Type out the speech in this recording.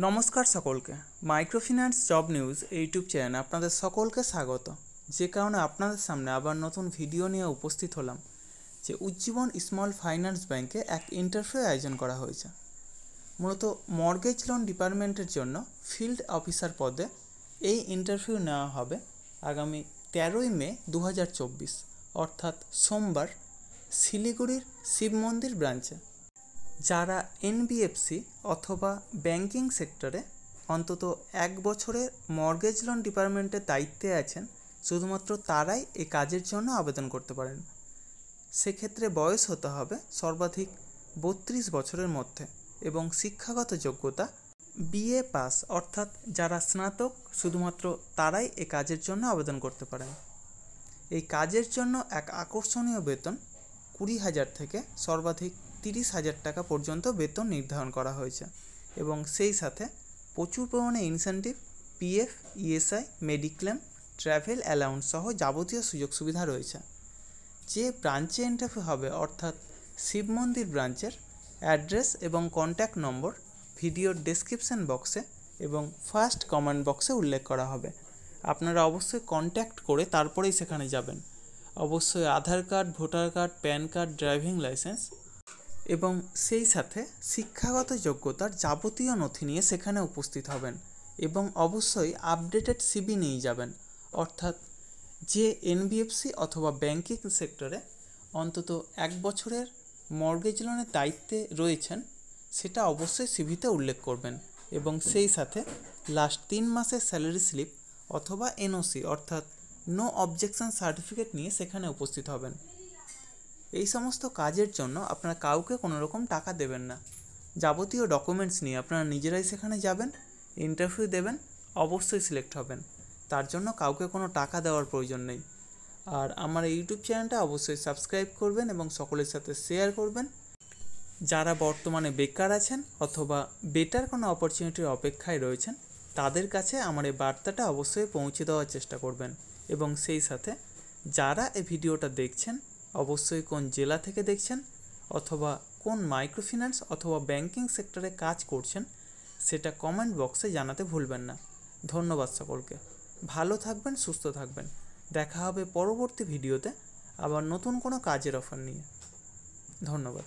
নমস্কার সকলকে। Microfinance job news YouTube চ্যানেলে আপনাদের সকলকে স্বাগত। যে কারণে আপনাদের সামনে আবার নতুন ভিডিও নিয়ে উপস্থিত হলাম যে উজ্জীবন স্মল ফাইন্যান্স ব্যাংকে এক ইন্টারভিউ আয়োজন করা হয়েছে। মূলত মর্গেজ লোন ডিপার্টমেন্টের জন্য ফিল্ড অফিসার পদে এই ইন্টারভিউ নেওয়া হবে আগামী 13ই মে 2024 অর্থাৎ সোমবার শিলিগুড়ির শিব মন্দির ব্রাঞ্চে। যারা এনবিএফসি অথবা ব্যাংকিং সেক্টরে অন্তত 1 বছরের মর্গেজ লোন ডিপার্টমেন্টের দায়িত্বে আছেন শুধুমাত্র তারাই এই কাজের জন্য আবেদন করতে পারেন। সেক্ষেত্রে বয়স হতে হবে সর্বাধিক 32 বছরের মধ্যে এবং শিক্ষাগত যোগ্যতা বিএ পাস, অর্থাৎ যারা স্নাতক শুধুমাত্র তারাই এই কাজের জন্য আবেদন করতে পারেন। এই কাজের জন্য এক আকর্ষণীয় বেতন 20,000 থেকে সর্বাধিক 30,000 টাকা পর্যন্ত বেতন নির্ধারণ করা হয়েছে এবং সেই সাথে প্রচুর পরিমাণে incentive, PF, ESI, mediclaim, travel allowance সহ যাবতীয় সুযোগ সুবিধা রয়েছে। যে ব্রাঞ্চে ইন্টারভিউ হবে অর্থাৎ শিব মন্দির ব্রাঞ্চের অ্যাড্রেস এবং কন্ট্যাক্ট নম্বর ভিডিওর ডেসক্রিপশন বক্সে এবং ফার্স্ট কমেন্ট বক্সে উল্লেখ করা হবে। আপনারা অবশ্যই কন্ট্যাক্ট করে তারপরেই সেখানে যাবেন। অবশ্যই Aadhaar card, voter card, PAN card, driving licence এবং সেই সাথে শিক্ষাগত যোগ্যতার যাবতীয় নথি নিয়ে সেখানে উপস্থিত হবেন এবং অবশ্যই আপডেটেড সিভি নিয়ে যাবেন। অর্থাৎ যে এনবিএফসি অথবা ব্যাংকিং সেক্টরে অন্তত 1 বছরের মর্গেজ লোনের দায়িত্বে রয়েছেন সেটা অবশ্যই সিভিতে উল্লেখ করবেন এবং সেই সাথে লাস্ট 3 মাসের স্যালারি স্লিপ অথবা এনওসি অর্থাৎ নো অবজেকশন সার্টিফিকেট নিয়ে সেখানে উপস্থিত হবেন। এই সমস্ত কাজের জন্য আপনারা কাউকে কোনো রকম টাকা দেবেন না। যাবতীয় ডকুমেন্টস নিয়ে আপনারা নিজেরাই সেখানে যাবেন, ইন্টারভিউ দেবেন, অবশ্যই সিলেক্ট হবেন। তার জন্য কাউকে কোনো টাকা দেওয়ার প্রয়োজন নেই। আর আমার ইউটিউব চ্যানেলটা অবশ্যই সাবস্ক্রাইব করবেন এবং সকলের সাথে শেয়ার করবেন। যারা বর্তমানে বেকার আছেন অথবা বেটার কোনো অপরচুনিটির অপেক্ষায় রয়েছেন তাদের কাছে আমার এই বার্তাটা অবশ্যই পৌঁছে দেওয়ার চেষ্টা করবেন এবং সেই সাথে যারা এই ভিডিওটা দেখছেন অবশ্যই কোন জেলা থেকে দেখছেন অথবা কোন মাইক্রোফিন্যান্স অথবা ব্যাংকিং সেক্টরে কাজ করছেন সেটা কমেন্ট বক্সে জানাতে ভুলবেন না। ধন্যবাদ সকলকে। ভালো থাকবেন, সুস্থ থাকবেন। দেখা হবে পরবর্তী ভিডিওতে আবার নতুন কোনো কাজের অফার নিয়ে। ধন্যবাদ।